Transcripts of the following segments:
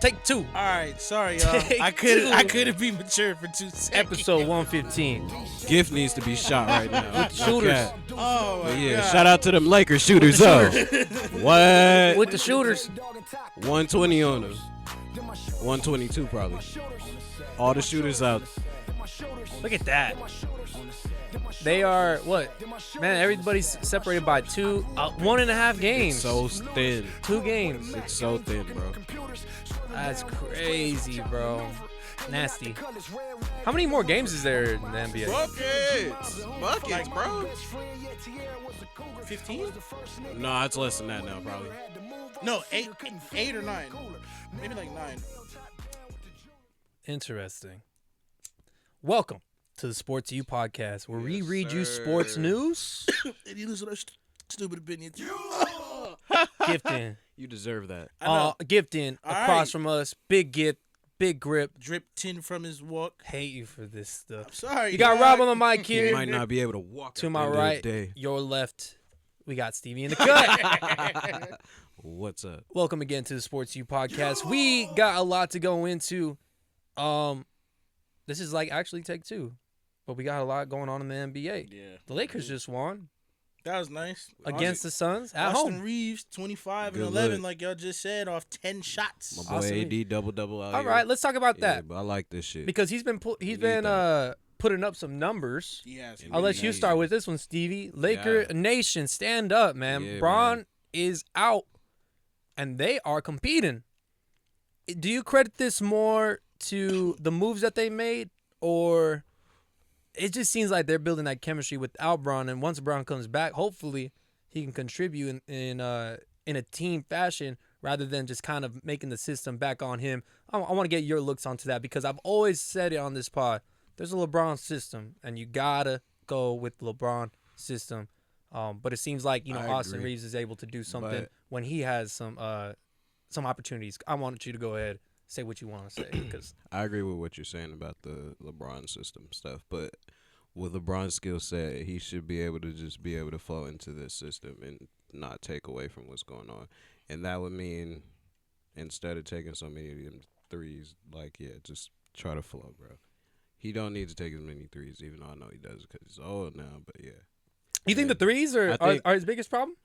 Take two. All right, sorry, y'all. I couldn't be mature for 2 seconds. Episode 115. Gift needs to be shot right now. With the shooters. Okay. Oh my Yeah, God. shout out to them Lakers shooters, though. What? With the shooters. 120 on them. 122 probably. All the shooters out. Look at that. They are, what? Man, everybody's separated by 1.5 games. It's so thin. 2 games. It's so thin, bro. That's crazy, bro. Nasty. How many more games is there in the NBA? Buckets, bro. 15? No, it's less than that now, probably. No, 8 or 9. Maybe like 9. Interesting. Welcome to the Sports U podcast, where we Yes, read you sir. sports news. And you listen to those stupid opinions. Gifting. You deserve that. Gifting All across right. from us. Big gift, big grip. Drip 10 from his walk. Hate you for this stuff. Sorry. You got dog. Rob on the mic You here. might not be able to walk To at my the end of the right, day. your left, we got Stevie in the cut. What's up? Welcome again to the Sports U podcast. We got a lot to go into. This is like actually take 2, but we got a lot going on in the NBA. Yeah. The Lakers just won That was nice. against the Suns at Austin home. Reaves, 25 and Good 11, look. like y'all just said, off 10 shots. My boy Awesome. AD double out All here. right, let's talk about Yeah, that but I like this shit. because he's been need that. putting up some numbers. Yes. I'll let you Amazing. start with this one, Stevie. Laker Nation, stand up, man. Yeah, Bron man. is out, and they are competing. Do you credit this more to the moves that they made, or it just seems like they're building that chemistry without Bron, and once Bron comes back, hopefully he can contribute in a team fashion rather than just kind of making the system back on him. I want to get your looks onto that because I've always said it on this pod. There's a LeBron system, and you gotta go with the LeBron system. But it seems like I Austin agree. Reaves is able to do something But- when he has some opportunities. I want you to go ahead, say what you want to say, because I agree with what you're saying about the LeBron system stuff, but with LeBron's skill set, he should be able to just be able to flow into this system and not take away from what's going on. And that would mean instead of taking so many of them threes, just try to flow, bro. He don't need to take as many threes, even though I know he does because he's old now, but yeah. you think the And threes I think- are his biggest problem,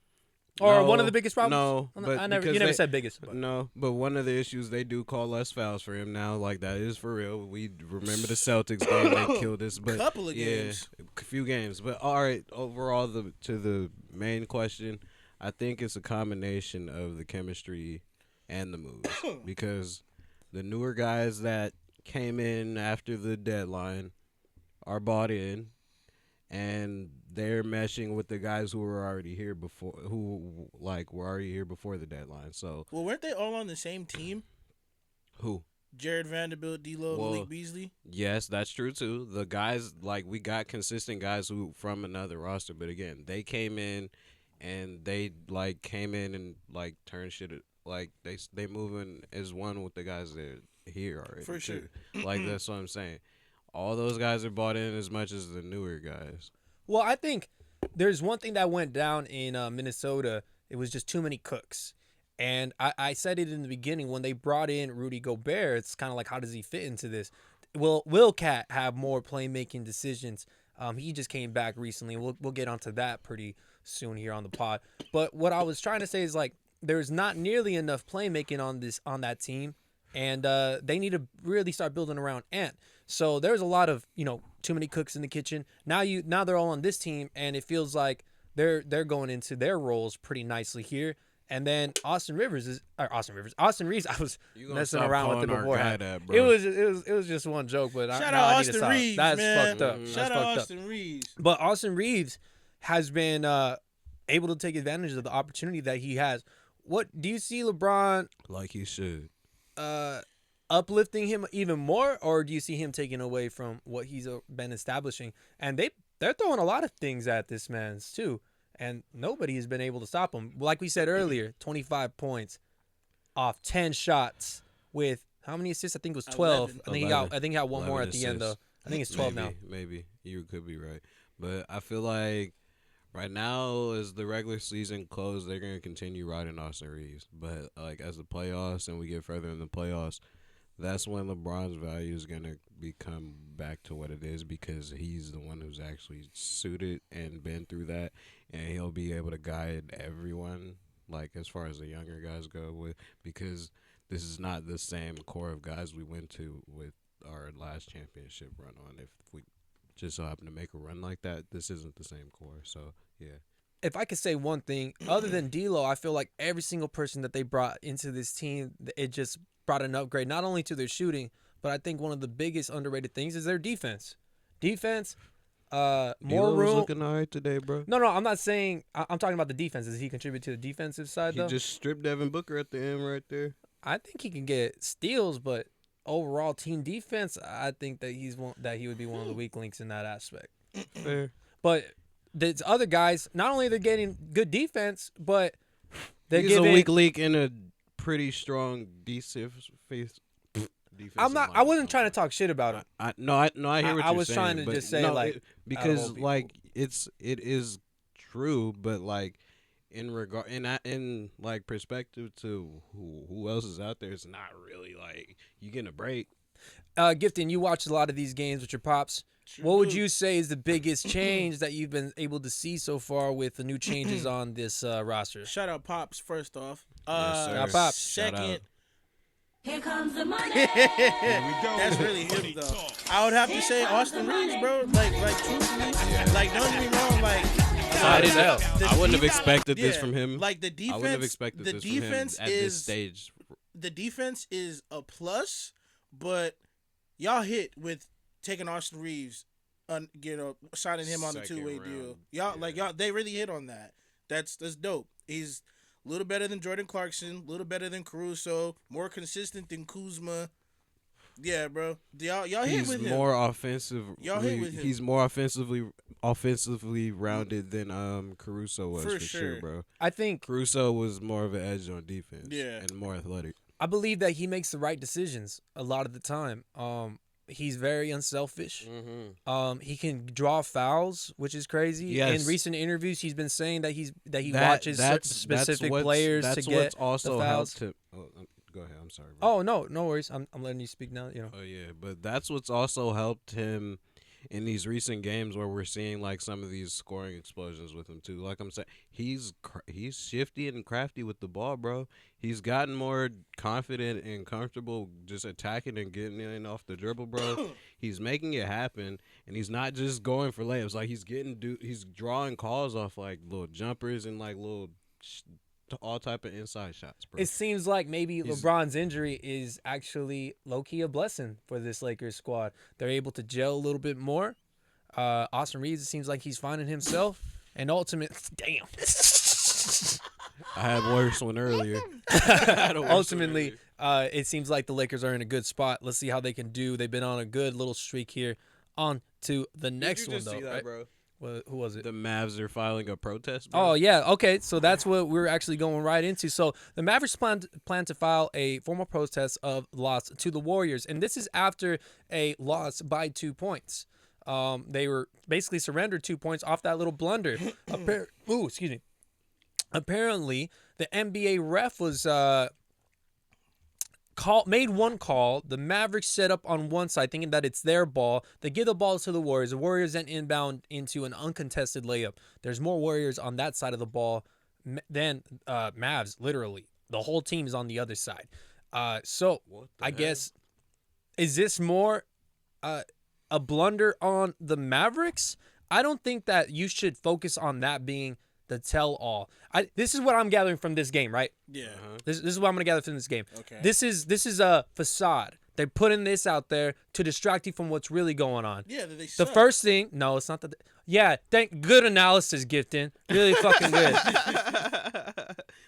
or one of the No, biggest problems? No, but you never because said biggest. But. No, but one of the issues, they do call less fouls for him now. Like, that is for real. We remember the Celtics game, they killed us. But Couple of games. a few games. But all right, overall, to the main question, I think it's a combination of the chemistry and the moves. Because the newer guys that came in after the deadline are bought in, and they're meshing with the guys who were already here before, were already here before the deadline. So Well, weren't they all on the same team? who? Jared Vanderbilt, D'Lo, Well, Malik Beasley. Yes, that's true too. The guys, we got consistent guys who from another roster, but again, they came in and they came in and turned shit. They moving as one with the guys that are here already. For sure. too. That's what I'm saying. All those guys are bought in as much as the newer guys. Well, I think there's one thing that went down in Minnesota. It was just too many cooks. And I said it in the beginning when they brought in Rudy Gobert. It's kind of like, how does he fit into this? Will Cat have more playmaking decisions? He just came back recently. We'll get onto that pretty soon here on the pod. But what I was trying to say is there's not nearly enough playmaking on that team, and they need to really start building around Ant. So there's a lot of too many cooks in the kitchen. Now they're all on this team, and it feels like they're going into their roles pretty nicely here. And then Austin Reaves. I was messing around with it before. It was just one joke, but Shout now out I need to Austin stop. Reaves, That's man. fucked up. Mhm. That's Shout fucked out up. Austin Reaves. But Austin Reaves has been able to take advantage of the opportunity that he has. What do you see LeBron Like he should. uplifting him even more, or do you see him taking away from what he's been establishing? And they're throwing a lot of things at this man's too, and nobody has been able to stop him. Like we said earlier, 25 points off 10 shots with how many assists? I think it was 12. 11. I think he got one more at the end though. I think it's 12 now. Maybe you could be right, but I feel like Right now, as the regular season closes, they're gonna continue riding Austin Reaves. But like as the playoffs and we get further in the playoffs, that's when LeBron's value is gonna become back to what it is because he's the one who's actually suited and been through that, and he'll be able to guide everyone. Like as far as the younger guys go, with because this is not the same core of guys we went to with our last championship run on. If we just so happen to make a run like that, this isn't the same core. So yeah. If I could say one thing, other than D'Lo, I feel like every single person that they brought into this team, it just brought an upgrade, not only to their shooting, but I think one of the biggest underrated things is their defense. Defense, more D'Lo's room. looking all right today, bro. No, I'm not saying. I'm talking about the defense. Does he contribute to the defensive side He though? just stripped Devin Booker at the end right there. I think he can get steals, but overall team defense, I think that he would be one of the weak links in that aspect. Fair. But the other guys, not only they're getting good defense, but they're He's giving. a weak link in a pretty strong defense. I wasn't trying to talk shit about him. I hear what I you're was saying. trying to but just say, no, like, because people. like it is true, but like in like perspective to who else is out there, it's not really like you getting a break. Gifton, you watch a lot of these games with your pops. What would you say is the biggest change that you've been able to see so far with the new changes on this roster? Shout out Pops first off. Yes, sir. Shout Pops. Second. Here comes the money. That's really him though. I would have to say Austin Reaves, bro. Like truthfully, like don't get me wrong, like. I wouldn't have expected this yeah, from him. Like the defense, I wouldn't have expected the this defense from him at this stage. The defense is a plus, but y'all hit with taking Austin Reaves, signing him on the Second two-way round. deal. Y'all, they really hit on that. That's dope. He's a little better than Jordan Clarkson, a little better than Caruso, more consistent than Kuzma. Yeah, bro. Y'all hit with him. He's more offensive. Y'all hit with him. He's more offensively rounded than Caruso was for sure, bro. I think Caruso was more of an edge on defense, Yeah. and more athletic. I believe that he makes the right decisions a lot of the time. He's very unselfish. He can draw fouls, which is crazy. Yes. In recent interviews, he's been saying that he watches specific players to get what's also the fouls. helped him. Go ahead. I'm sorry, bro. Oh no worries. I'm letting you speak now. You know. Oh yeah, but that's what's also helped him in these recent games where we're seeing like some of these scoring explosions with him too. Like I'm saying, he's shifty and crafty with the ball, bro. He's gotten more confident and comfortable just attacking and getting in off the dribble, bro. He's making it happen, and he's not just going for layups. Like he's drawing calls off like little jumpers and like little all type of inside shots, bro. It seems like maybe LeBron's injury is actually low-key a blessing for this Lakers squad. They're able to gel a little bit more. Austin Reaves, it seems like he's finding himself. And damn. I had worse one earlier. Ultimately, it seems like the Lakers are in a good spot. Let's see how they can do. They've been on a good little streak here. On to the next one, though. Right? bro? Who was it? The Mavs are filing a protest, bro. Oh, yeah. Okay, so that's what we're actually going right into. So the Mavericks plan to file a formal protest of loss to the Warriors, and this is after a loss by 2 points. They were basically surrendered 2 points off that little blunder. Excuse me. Apparently, the NBA ref was made one call. The Mavericks set up on one side, thinking that it's their ball. They give the ball to the Warriors. The Warriors then inbound into an uncontested layup. There's more Warriors on that side of the ball than Mavs, literally. The whole team is on the other side. So I guess, is this more a blunder on the Mavericks? I don't think that you should focus on that being the tell-all. This is what I'm gathering from this game, right? Yeah. This is what I'm gonna gather from this game. Okay. This is a facade. They're putting this out there to distract you from what's really going on. Yeah, they The suck. first thing, no, it's not that. Yeah, good analysis, Gifton. Really fucking good.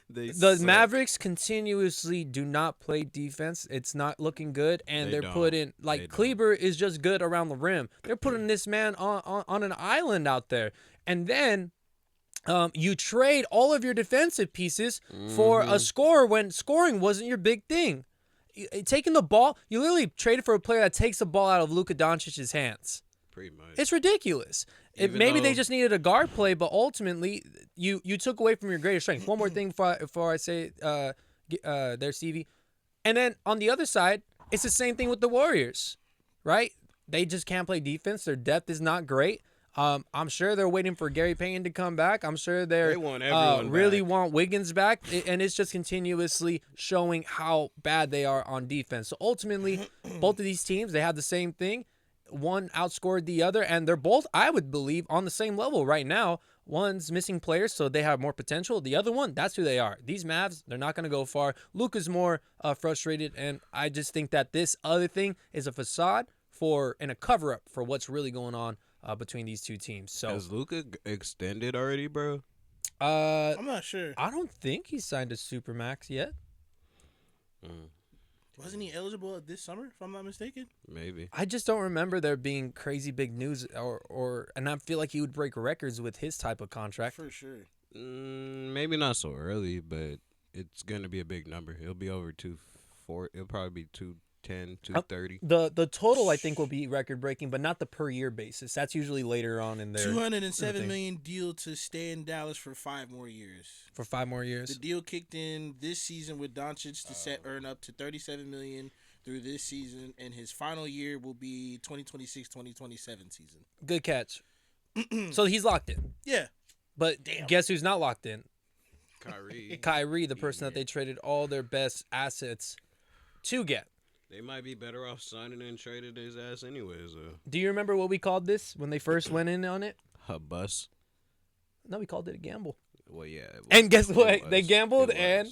The Mavericks continuously do not play defense. It's not looking good, and they're putting Kleber is just good around the rim. They're putting this man on an island out there, and then you trade all of your defensive pieces for a scorer when scoring wasn't your big thing. Taking the ball, you literally traded for a player that takes the ball out of Luka Doncic's hands. Pretty much. It's ridiculous. Maybe they just needed a guard play, but ultimately you took away from your greatest strength. One more thing before I say there, Stevie. And then on the other side, it's the same thing with the Warriors, right? They just can't play defense. Their depth is not great. I'm sure they're waiting for Gary Payton to come back. I'm sure they want everyone really back. want Wiggins back, and it's just continuously showing how bad they are on defense. So ultimately, both of these teams, they have the same thing. One outscored the other, and they're both, I would believe, on the same level right now. One's missing players, so they have more potential. The other one, that's who they are. These Mavs, they're not going to go far. Luka's more frustrated, and I just think that this other thing is a facade and a cover-up for what's really going on between these two teams. So has Luka extended already, bro? I'm not sure. I don't think he signed a Supermax yet. Wasn't he eligible this summer, if I'm not mistaken? Maybe. I just don't remember there being crazy big news, and I feel like he would break records with his type of contract. For sure. Maybe not so early, but it's gonna be a big number. It'll be over 240. It'll probably be 210, 230. The total I think will be record breaking, but not the per year basis. That's usually later on in their $207 million deal to stay in Dallas for 5 more years. For 5 more years. The deal kicked in this season with Doncic to earn up to $37 million through this season, and his final year will be 2026-2027 season. Good catch. So he's locked in. Yeah. But guess who's not locked in? Kyrie, the person that they traded all their best assets to get. They might be better off signing and trading his ass anyways. Do you remember what we called this when they first went in on it? A bus. No, we called it a gamble. Well, yeah. And guess what? They gambled and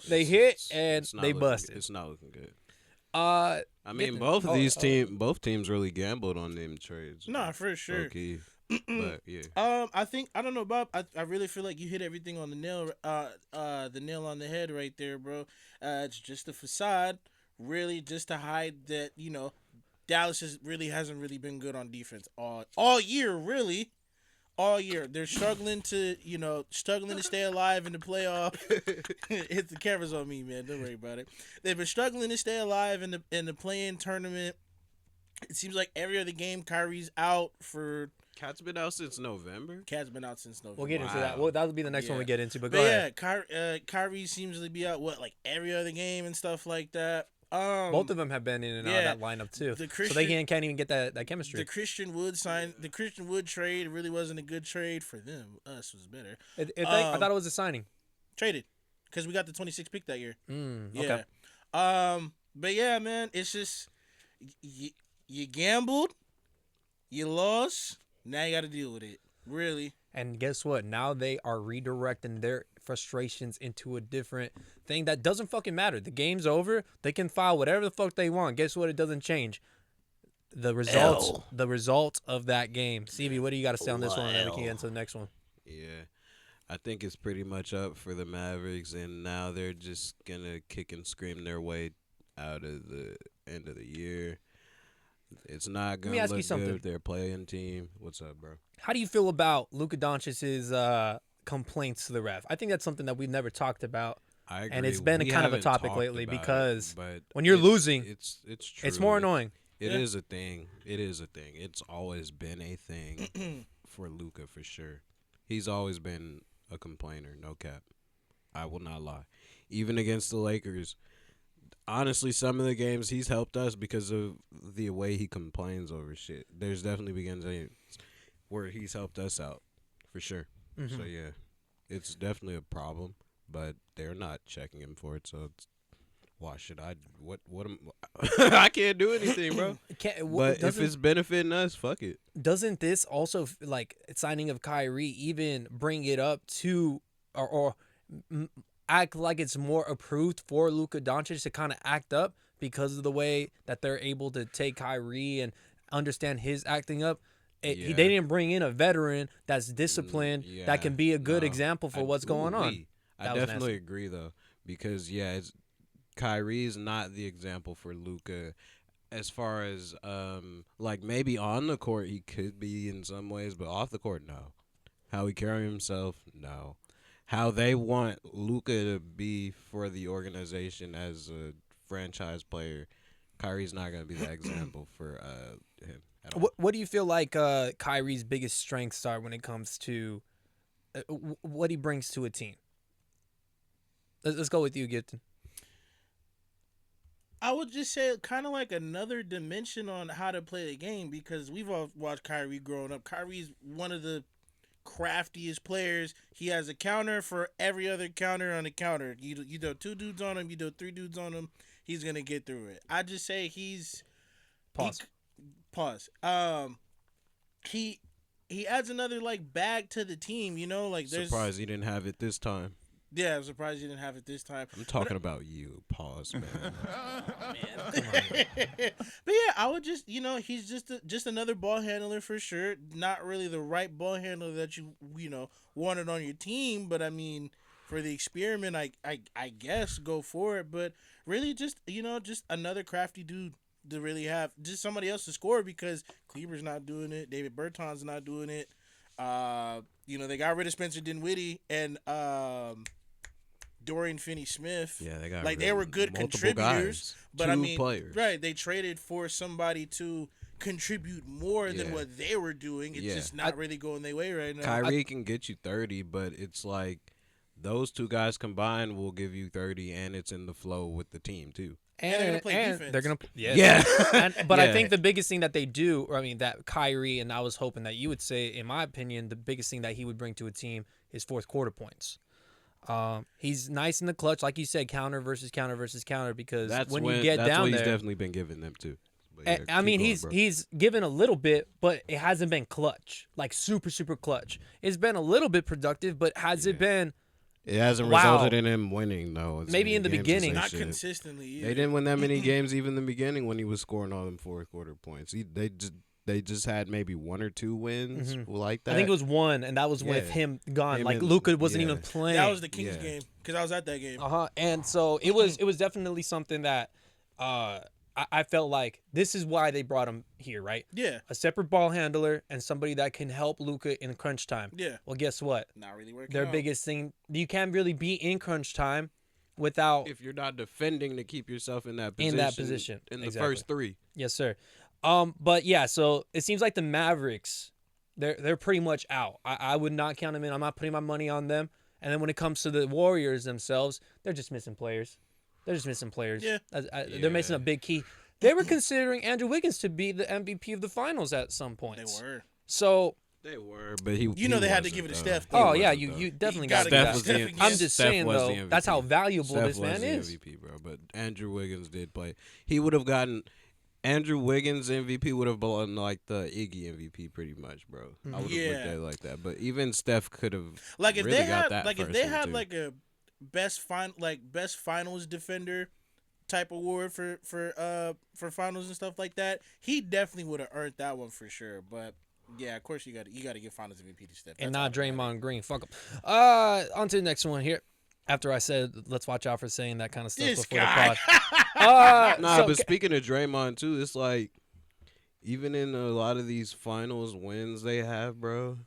they hit and they busted. It's not looking good. I mean, both teams really gambled on them trades. Nah, for sure. Okay. But yeah. I don't know, Bob. I really feel like you hit everything on the nail. The nail on the head right there, bro. It's just a facade, really, just to hide that Dallas hasn't really been good on defense all year, really. All year they're struggling to stay alive in the playoff. Hit the cameras on me, man. Don't worry about it. They've been struggling to stay alive in the play-in tournament. It seems like every other game Kyrie's out for. Cat's been out since November. We'll get into that. Well, that'll be the next one we get into. But go ahead. Kyrie seems to be out like every other game and stuff like that. Both of them have been in and out of that lineup too, so they can't even get that chemistry. The Christian Wood trade really wasn't a good trade for them. Us was better. I thought it was a signing. Traded because we got the 26th pick that year. Okay. But yeah, man, it's just you gambled, you lost. Now you got to deal with it. Really. And guess what? Now they are redirecting their frustrations into a different thing that doesn't fucking matter. The game's over. They can file whatever the fuck they want. Guess what? It doesn't change. The results of that game. CB, what do you got to say on this one? And then we can get into the next one. Yeah. I think it's pretty much up for the Mavericks, and now they're just going to kick and scream their way out of the end of the year. It's not going to look good with their playing team. What's up, bro? How do you feel about Luka Doncic's complaints to the ref? I think that's something that we've never talked about. I agree. And it's been kind of a topic lately because when you're losing, it's true. It's more annoying. It is a thing. It's always been a thing for Luka, for sure. He's always been a complainer, no cap. I will not lie. Even against the Lakers, honestly, some of the games he's helped us because of the way he complains over shit. There's definitely been games where he's helped us out, for sure. Mm-hmm. So, yeah, it's definitely a problem, but they're not checking him for it, so why should I? What am I can't do anything, bro. But if it's benefiting us, fuck it. Doesn't this also, like, signing of Kyrie even bring it up to or act like it's more approved for Luka Doncic to kind of act up because of the way that they're able to take Kyrie and understand his acting up? They didn't bring in a veteran that's disciplined that can be a good example for what's going on. I definitely agree, though, because, Kyrie's not the example for Luka as far as, like, maybe on the court he could be in some ways, but off the court, no. How he carries himself, no. How they want Luka to be for the organization as a franchise player, Kyrie's not gonna be that example for him at all. What do you feel like Kyrie's biggest strengths are when it comes to what he brings to a team? Let's go with you, Gibson. I would just say kind of like another dimension on how to play the game because we've all watched Kyrie growing up. Kyrie's one of the craftiest players. He has a counter for every other counter on the counter. You do 2 dudes on him, you do 3 dudes on him, he's gonna get through it. I just say he's Pause. pause. He adds another like bag to the team. You know, like there's Surprised he didn't have it this time. Yeah, I'm surprised you didn't have it this time. I'm talking about you. Pause, man. But yeah, I would just, he's just another ball handler for sure. Not really the right ball handler that you wanted on your team, but I mean, for the experiment, I guess go for it. But really, just another crafty dude to really have just somebody else to score because Kleber's not doing it, David Bertans not doing it. They got rid of Spencer Dinwiddie and Dorian Finney-Smith. Yeah, they got like they were good contributors, but I mean, players. right? They traded for somebody to contribute more than what they were doing. It's just not really going their way right now. Kyrie can get you 30, but it's like those two guys combined will give you 30, and it's in the flow with the team too. And they're gonna play defense. They're gonna, But I think the biggest thing that they do, that Kyrie, and I was hoping that you would say, in my opinion, the biggest thing that he would bring to a team is fourth quarter points. He's nice in the clutch, like you said, counter versus counter versus counter. Because when you get down what there, he's definitely been giving them too. He's given a little bit, but it hasn't been clutch, like super super clutch. It's been a little bit productive, but has it been? It hasn't resulted in him winning, though. Maybe in the beginning. Not consistently either. They didn't win that many games even in the beginning when he was scoring all them fourth quarter points. They just had maybe 1 or 2 wins like that. I think it was 1, and that was with him gone. Like Luka wasn't even playing. That was the Kings game because I was at that game. And so it was definitely something that I felt like this is why they brought him here, right? Yeah. A separate ball handler and somebody that can help Luka in crunch time. Yeah. Well, guess what? Not really working Their out. biggest thing, you can't really be in crunch time without if you're not defending to keep yourself in that position. In the first 3. Yes, sir. But yeah, so it seems like the Mavericks, they're pretty much out. I would not count them in. I'm not putting my money on them. And then when it comes to the Warriors themselves, they're just missing players. Yeah. They're missing a big key. They were considering Andrew Wiggins to be the MVP of the finals at some point. They were. So They were, but he. they had to give it to Steph. Oh yeah, you definitely got to give Steph it was to the Steph. I'm just Steph saying was though, the MVP. that's how valuable Steph this was man the is. MVP, bro. But Andrew Wiggins did play. He would have gotten. Andrew Wiggins MVP would have belonged like the Iggy MVP pretty much, bro. I would have looked at it like that. But even Steph could have like if really they got had that like if first they one, had too. like a best finals defender type award for finals and stuff like that, he definitely would have earned that one for sure. But yeah, of course you got to give finals MVP to Steph. And not Draymond Green. Fuck him. On to the next one here. After I said, let's watch out for saying that kind of stuff This before guy. the pod. But speaking of Draymond too, it's like even in a lot of these finals wins they have, bro,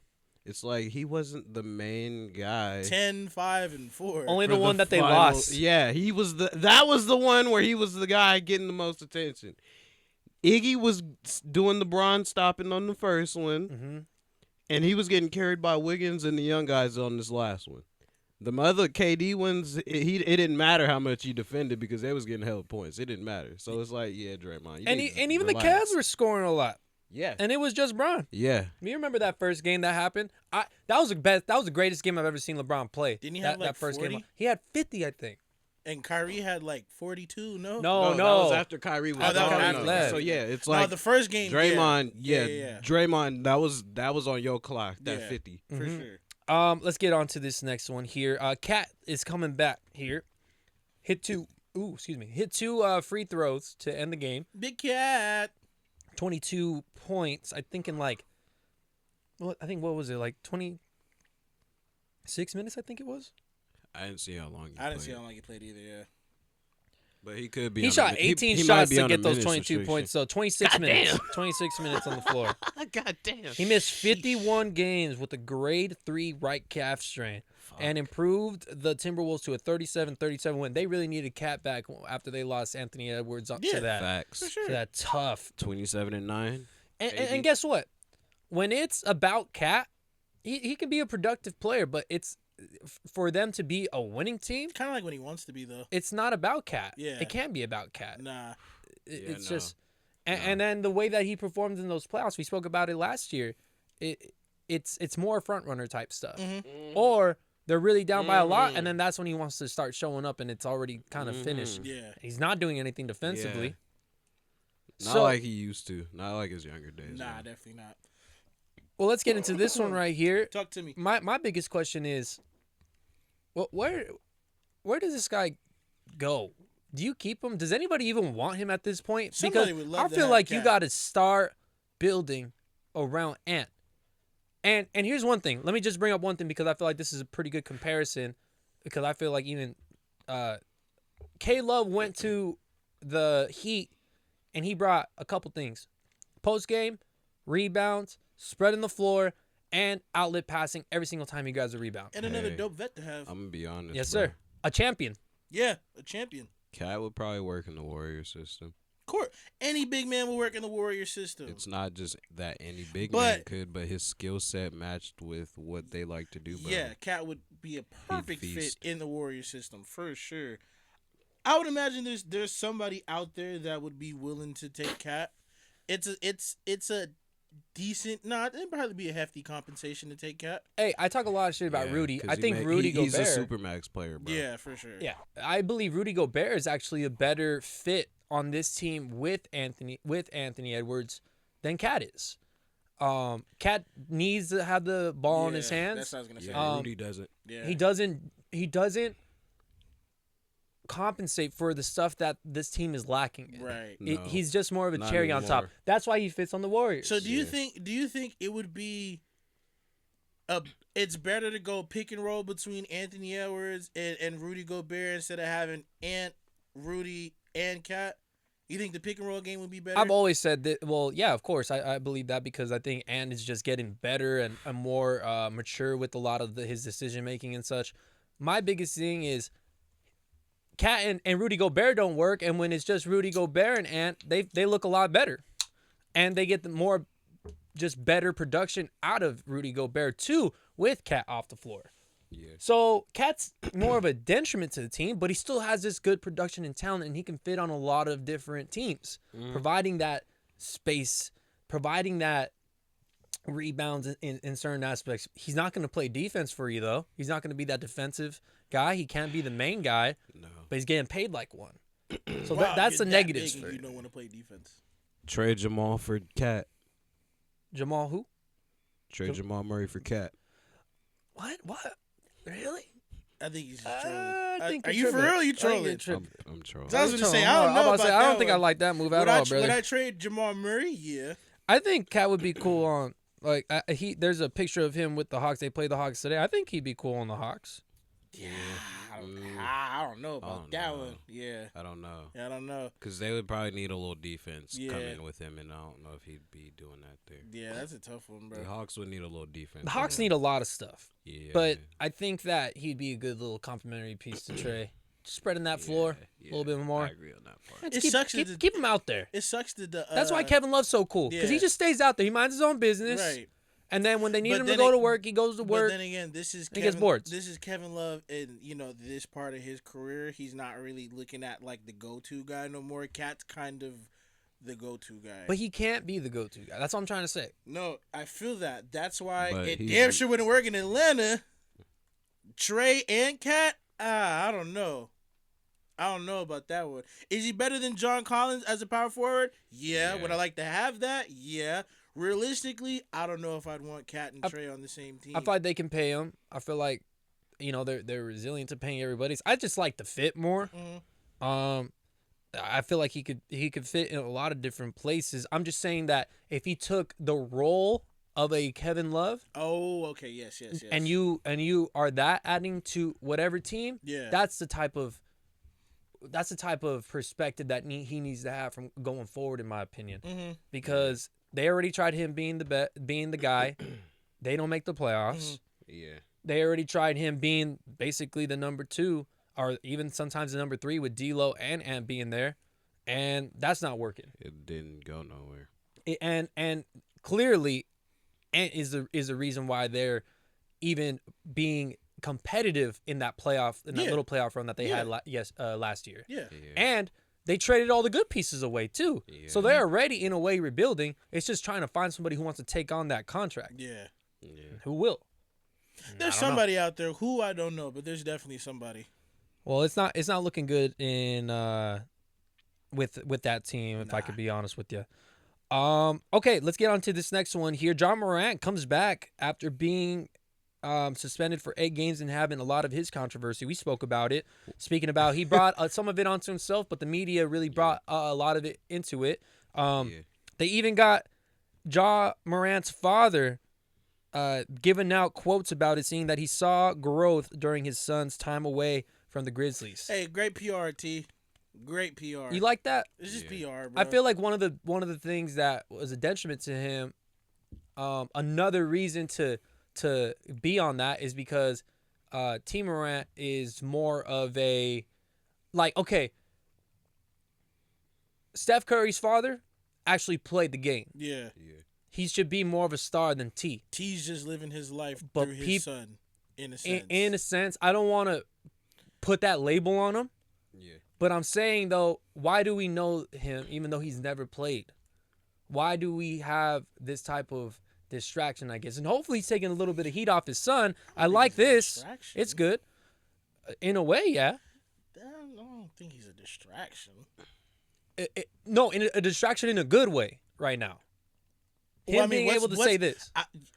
it's like he wasn't the main guy. 10, 5, and 4. Only the for one that they final- lost. Yeah, that was the one where he was the guy getting the most attention. Iggy was doing the bronze stopping on the first one, and he was getting carried by Wiggins and the young guys on this last one. The other KD ones, it didn't matter how much he defended because they was getting hella points. It didn't matter. So it's like, yeah, Draymond. And even the Cavs were scoring a lot. Yeah. And it was just Bron. Yeah. You remember that first game that happened? That was the greatest game I've ever seen LeBron play. Didn't he have that first 40? game? He had 50, I think. And Kyrie had like 42. No. No. That was after Kyrie was that was gone. after left. So yeah, it's No, like the first game. Draymond. Yeah. Draymond. That was on your clock. That Yeah. 50. For sure. Let's get on to this next one here. Cat is coming back here. Hit two free throws to end the game. Big Cat. 22 points. I think what was it, like 26 minutes, I think it was. I didn't see how long. I didn't see how long he played either. Yeah. But he could be. He on shot a, 18 he might shots be to on a get those minutes 22 restriction. points. So 26 minutes. 26 minutes on the floor. God damn. He missed 51 games with a grade 3 right calf strain and improved the Timberwolves to a 37-37 win. They really needed Cat back after they lost Anthony Edwards up Yeah, to that. Facts. For sure. To that tough. 27-9. And guess what? When it's about Cat, he can be a productive player, but it's for them to be a winning team. Kind of like when he wants to be, though. It's not about Cat. Yeah. It can't be about Cat. Nah. It's no. just, and then the way that he performed in those playoffs, we spoke about it last year. It's more front runner type stuff, or they're really down by a lot, and then that's when he wants to start showing up, and it's already kind of finished. Yeah. He's not doing anything defensively. Not like he used to. Not like his younger days. Nah, man. definitely not. Well, let's get into this one right here. Talk to me. My biggest question is, where does this guy go? Do you keep him? Does anybody even want him at this point? Somebody Because would love I to feel have like you Cat. got to start building around Ant. And here's one thing. Let me just bring up one thing because I feel like this is a pretty good comparison. Because I feel like even K-Love went to the Heat and he brought a couple things: post game, rebounds, spreading the floor, and outlet passing every single time he grabs a rebound. And another Hey, dope vet to have. I'm gonna be honest. Yes, bro. sir. A champion. Yeah, a champion. Cat would probably work in the Warrior system. Court. Any big man will work in the Warrior system. It's not just that any big man But- could, but his skill set matched with what they like to do. Bro. Yeah, Cat would be a perfect fit feast. in the Warrior system for sure. I would imagine there's somebody out there that would be willing to take Cat. It's a decent. Nah, it'd probably be a hefty compensation to take Cat. Hey, I talk a lot of shit about Yeah, Rudy. 'cause I think he Rudy he's Gobert. a supermax player, bro. Yeah, for sure. Yeah, I believe Rudy Gobert is actually a better fit on this team with Anthony Edwards than Cat is. Cat needs to have the ball in his hands. That's what I was gonna say. Yeah, Rudy doesn't. Yeah. He doesn't compensate for the stuff that this team is lacking in. Right. No, He's just more of a not cherry on top. anymore. That's why he fits on the Warriors. So do you Yeah. think it would be it's better to go pick and roll between Anthony Edwards and Rudy Gobert instead of having Ant, Rudy, and Cat? You think the pick and roll game would be better? I've always said that. Well, yeah, of course, I believe that because I think Ant is just getting better and more mature with a lot of his decision making and such. My biggest thing is Cat and Rudy Gobert don't work, and when it's just Rudy Gobert and Ant, they look a lot better, and they get the more just better production out of Rudy Gobert too with Cat off the floor. Yeah. So Cat's more of a detriment to the team, but he still has this good production and talent, and he can fit on a lot of different teams, providing that space, providing that rebounds in certain aspects. He's not going to play defense for you, though. He's not going to be that defensive guy. He can't be the main guy, No. but he's getting paid like one. So Wow, that's you're the that negatives big for and it. you don't want to play defense. Trade Jamal for Cat. Jamal who? Trade Jamal Murray for Cat. What? Really? I think he's just trolling. I think Are you're you for tripping. real? Or you I think trolling? you're tripping. I'm trolling. So I was gonna say, I'm I don't know about to say, about I don't that think I one. like that move at Would all, I brother. trade Jamal Murray? Yeah. I think Cat would be cool on like there's a picture of him with the Hawks. They played the Hawks today. I think he'd be cool on the Hawks. Yeah. I don't know about don't that know. one. Yeah. I don't know. I don't know. Because they would probably need a little defense Yeah. coming with him, and I don't know if he'd be doing that there. Yeah, that's a tough one, bro. The Hawks would need a little defense. The Hawks need a lot of stuff, Yeah. but I think that he'd be a good little complimentary piece to Trey. Spreading that floor a little bit more. I agree on that part. Let's It keep, sucks keep, that keep him out there. It sucks that the. That's why Kevin Love's so cool because he yeah. just stays out there. He minds his own business, Right. and then when they need But him to then go it- to work, he goes to But work. then again, this is he gets Kevin, boards. this is Kevin Love, and this part of his career, he's not really looking at like the go-to guy no more. Cat's kind of the go-to guy. But he can't be the go-to guy. That's what I'm trying to say. No, I feel that. That's why But it he's- damn sure wouldn't work in Atlanta. Trey and Cat, I don't know. I don't know about that one. Is he better than John Collins as a power forward? Yeah. Yeah. Would I like to have that? Yeah. Realistically, I don't know if I'd want Cat and Trey on the same team. I feel like they can pay him. I feel like, they're resilient to paying everybody. I just like the fit more. Mhm. I feel like he could fit in a lot of different places. I'm just saying that if he took the role of a Kevin Love, Oh, okay. Yes. and you are that adding to whatever team, Yeah. that's the type of that's the type of perspective that he needs to have from going forward, in my opinion, Mm-hmm. because they already tried him being the guy. They don't make the playoffs. Yeah. They already tried him being basically the number 2, or even sometimes the number 3 with D'Lo and Ant being there, and that's not working. It didn't go nowhere. And clearly, Ant is the reason why they're even being competitive in that little playoff run that they had last year. Yeah. And they traded all the good pieces away too. Yeah. So they're already in a way rebuilding. It's just trying to find somebody who wants to take on that contract. Yeah. Who will? There's somebody out there who I don't know, but there's definitely somebody. Well, it's not looking good in with that team, if I could be honest with you. Okay, let's get on to this next one here. John Morant comes back after being suspended for 8 games and having a lot of his controversy. We spoke about it. Speaking about, he brought some of it onto himself, but the media really brought a lot of it into it. They even got Ja Morant's father giving out quotes about it, saying that he saw growth during his son's time away from the Grizzlies. Hey, great PR, T. Great PR. You like that? It's just PR, bro. I feel like one of the things that was a detriment to him, another reason to be on that is because T. Morant is more of a, like, okay, Steph Curry's father actually played the game. Yeah. He should be more of a star than T. T's just living his life But through his son, in a sense. In a sense, I don't want to put that label on him. Yeah. But I'm saying, though, why do we know him even though he's never played? Why do we have this type of distraction, I guess? And hopefully he's taking a little bit of heat off his son. I like this. Distraction? It's good. In a way, yeah. I don't think he's a distraction. No, a distraction in a good way right now. Him Well, I mean, being able to say this.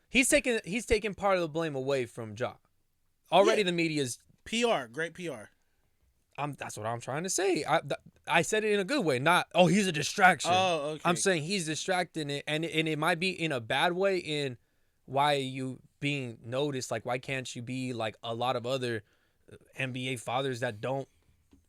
He's taking part of the blame away from Ja. Already the media's PR, great PR. that's what I'm trying to say. I said it in a good way, not he's a distraction. Oh, okay. I'm saying he's distracting it, and it might be in a bad way. In why are you being noticed? Like, why can't you be like a lot of other NBA fathers that don't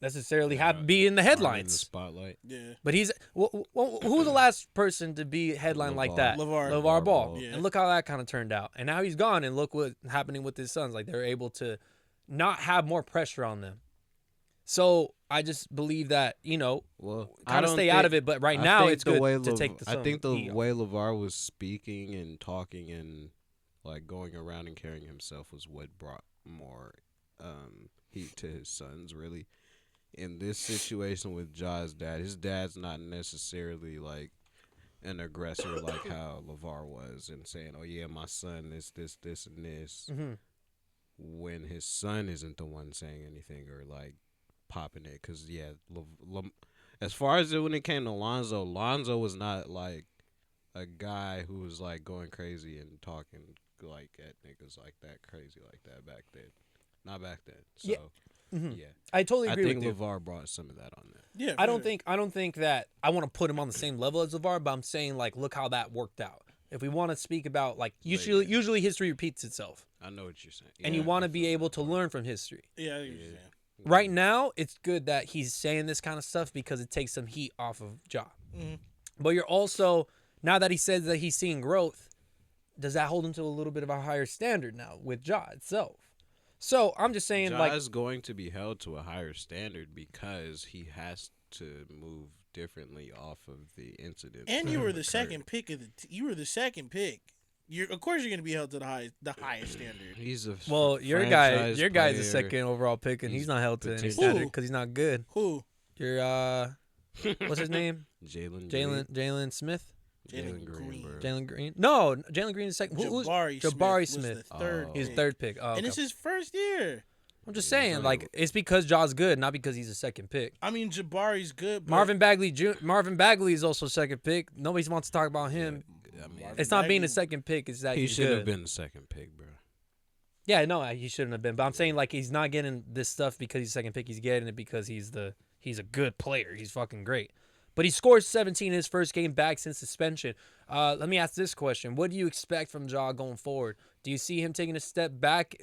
necessarily have to be in the In the headlines? spotlight. Yeah. But he's who was the last person to be headlined like that? LeVar Ball. Yeah. And look how that kind of turned out. And now he's gone, and look what's happening with his sons. Like, they're able to not have more pressure on them. So I just believe that, Well, kind of stay out of it. But right now, it's good to take the. I think the heat off. way LeVar was speaking and talking and like going around and carrying himself was what brought more heat to his sons. Really, in this situation with Ja's dad, his dad's not necessarily like an aggressor like how LeVar was and saying, "Oh yeah, my son is this, and this." Mm-hmm. When his son isn't the one saying anything or like popping it, because as far as when it came to Lonzo was not like a guy who was like going crazy and talking like at niggas like that, crazy like that back then. Not back then. So Yeah. I totally agree with you. LeVar brought some of that on there. Yeah. I don't think that I want to put him on the same level as LeVar, but I'm saying, like, look how that worked out. If we want to speak about, like, usually history repeats itself. I know what you're saying. And you want to be able to learn from history. Yeah, I understand. Right now, it's good that he's saying this kind of stuff because it takes some heat off of Ja. Mm-hmm. But you're also, now that he says that he's seeing growth, does that hold him to a little bit of a higher standard now with Ja itself? So I'm just saying, Ja like, is going to be held to a higher standard because he has to move differently off of the incident. And you were the second pick of you were the second pick. Of course you're going to be held to the highest standard. He's a your guy's the second overall pick, and he's not held to any standard because he's not good. Who? Your what's his name? Jalen Smith. Jalen Green. Jalen Green. No, Jalen Green is second. Jabari Smith. Was the third. His pick. third pick. Oh, And it's his first year. I'm just saying, like, it's because Ja's good, not because he's a second pick. I mean, Jabari's good. But Marvin Bagley is also second pick. Nobody wants to talk about him. I mean, It's not being a second pick. It's that he he's should good. have been the second pick, bro. Yeah, no, he shouldn't have been. But I'm saying, like, he's not getting this stuff because he's second pick. He's getting it because he's a good player. He's fucking great. But he scores 17 in his first game back since suspension. Let me ask this question. What do you expect from Ja going forward? Do you see him taking a step back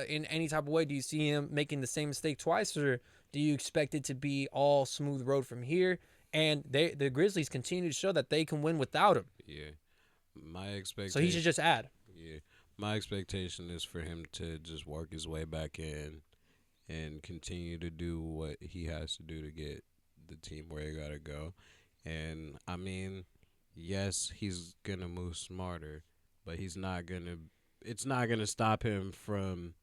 in any type of way? Do you see him making the same mistake twice? Or Do you expect it to be all smooth road from here? And the Grizzlies continue to show that they can win without him. Yeah. My expectation. So he should just add. Yeah. My expectation is for him to just work his way back in and continue to do what he has to do to get the team where he got to go. And, I mean, yes, he's going to move smarter, but he's not going to – it's not going to stop him from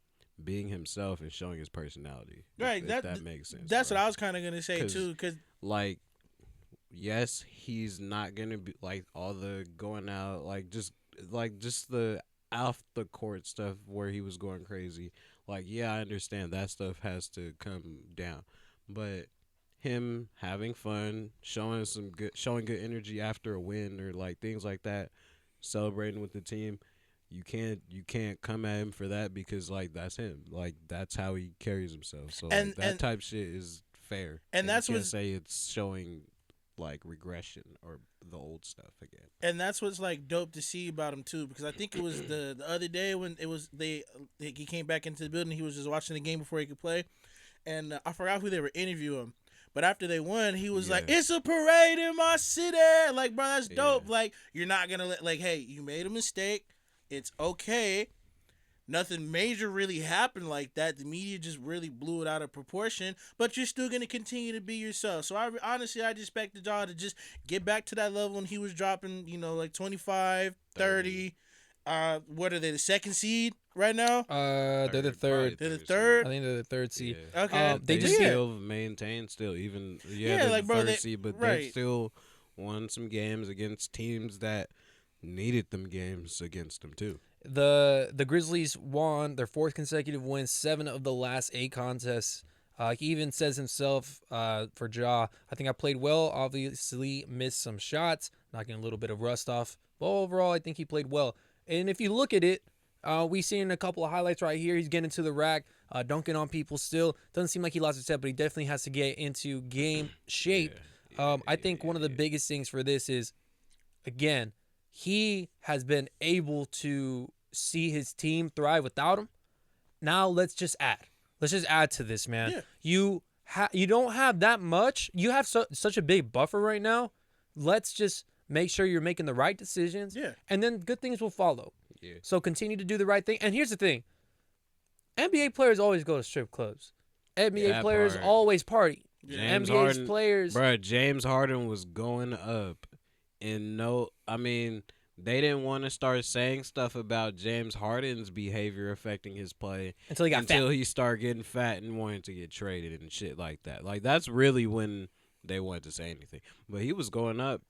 being himself and showing his personality. Right. If that makes sense. That's bro. what I was kind of going to say, too, because – like, yes, he's not gonna be like all the going out, just the off the court stuff where he was going crazy. Like, yeah, I understand that stuff has to come down, but him having fun, showing good energy after a win or like things like that, celebrating with the team. You can't come at him for that because like that's him. Like that's how he carries himself. So like, that type shit is fair. And that's you what can't say it's showing like regression or the old stuff again. And that's what's like dope to see about him too, because I think it was the other day when it was he came back into the building. He was just watching the game before he could play, and I forgot who they were interviewing. But after they won, he was like, "It's a parade in my city." Like, bro, that's dope. Like, you're not gonna hey, you made a mistake. It's okay. Nothing major really happened like that. The media just really blew it out of proportion. But you're still gonna continue to be yourself. So I just expected y'all to just get back to that level when he was dropping, like 25, 30. What are they? The second seed right now? They're the third. They're the third. I think they're the third seed. Yeah. Okay. They They just still maintain even they're like, the bro, third seed, but right. they still won some games against teams that needed them games against them too. The Grizzlies won their fourth consecutive win, 7 of the last 8 contests. He even says himself for Ja, I think I played well, obviously missed some shots, knocking a little bit of rust off. But overall, I think he played well. And if you look at it, we seen a couple of highlights right here. He's getting to the rack, dunking on people still. Doesn't seem like he lost his head, but he definitely has to get into game shape. I think one of the biggest things for this is, again, he has been able to see his team thrive without him. Now let's just add. Let's just add to this, man. Yeah. You don't have that much. You have such a big buffer right now. Let's just make sure you're making the right decisions. Yeah. And then good things will follow. Yeah. So continue to do the right thing. And here's the thing. NBA players always go to strip clubs. NBA players always party. James NBA Harden, players. Bro, James Harden was going up. They didn't want to start saying stuff about James Harden's behavior affecting his play until he started getting fat and wanted to get traded and shit like that. Like, that's really when they wanted to say anything. But he was going up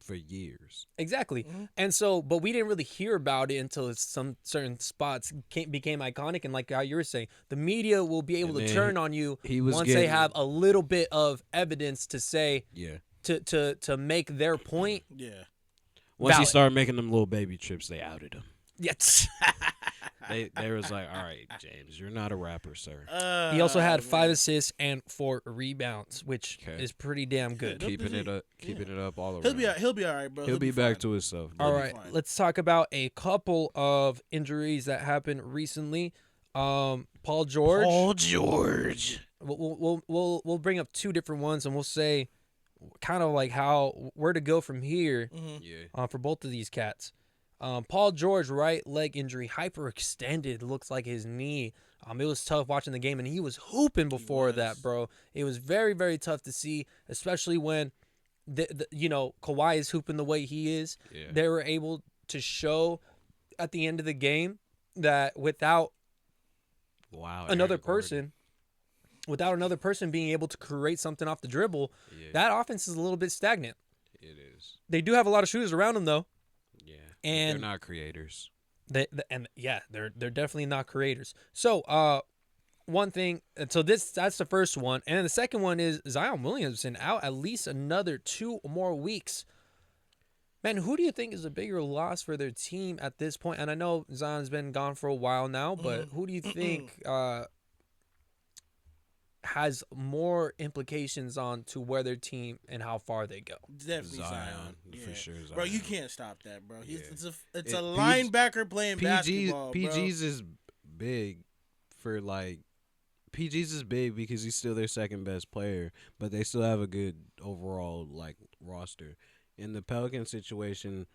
for years. Exactly. Mm-hmm. And so, but we didn't really hear about it until some certain spots became iconic. And like how you were saying, the media will be able to turn on you once they have a little bit of evidence to say, to make their point. Yeah. Once he started making them little baby trips, they outed him. Yes. They was like, all right, James, you're not a rapper, sir. He also had 5 assists and 4 rebounds, which is pretty damn good. Keeping it up all around. He'll be all right, bro. He'll be back to himself. All right, let's talk about a couple of injuries that happened recently. Paul George. We'll bring up 2 different ones, and we'll say kind of like where to go from here. For both of these cats. Paul George, right leg injury, hyperextended, looks like his knee. It was tough watching the game, and he was hooping before that, bro. It was very, very tough to see, especially when Kawhi is hooping the way he is. Yeah. They were able to show at the end of the game that without another person being able to create something off the dribble, that offense is a little bit stagnant. It is. They do have a lot of shooters around them, though. Yeah, and they're not creators. They're definitely not creators. So, one thing. So that's the first one, and then the second one is Zion Williamson out at least another 2 more weeks. Man, who do you think is a bigger loss for their team at this point? And I know Zion's been gone for a while now, but who do you think has more implications on to where their team and how far they go? Definitely Zion. For sure, Zion. Bro, you can't stop that, bro. It's a linebacker playing basketball, bro. PG's is big for like PG's is big because he's still their second best player, but they still have a good overall like roster. In the Pelican situation,